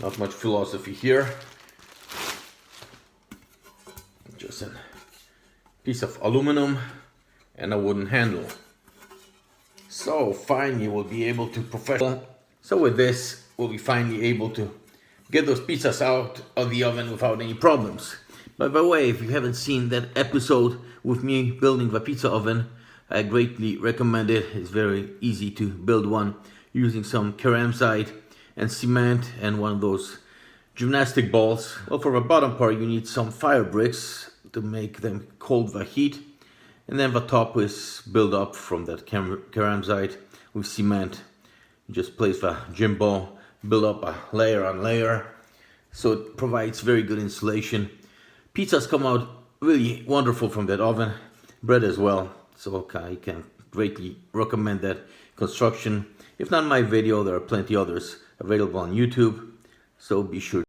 Not much philosophy here. Just a piece of aluminum and a wooden handle. So finally we'll be able to So with this, we'll be finally able to get those pizzas out of the oven without any problems. By the way, if you haven't seen that episode with me building the pizza oven, I greatly recommend it. It's very easy to build one using some ceramsite and cement and one of those gymnastic balls. Well, for the bottom part you need some fire bricks to make them hold the heat. And then the top is built up from that ceramsite with cement. You just place the gym ball, build up a layer on layer. So it provides very good insulation. Pizzas come out really wonderful from that oven. Bread as well. So I can greatly recommend that construction. If not my video, there are plenty others available on YouTube. So be sure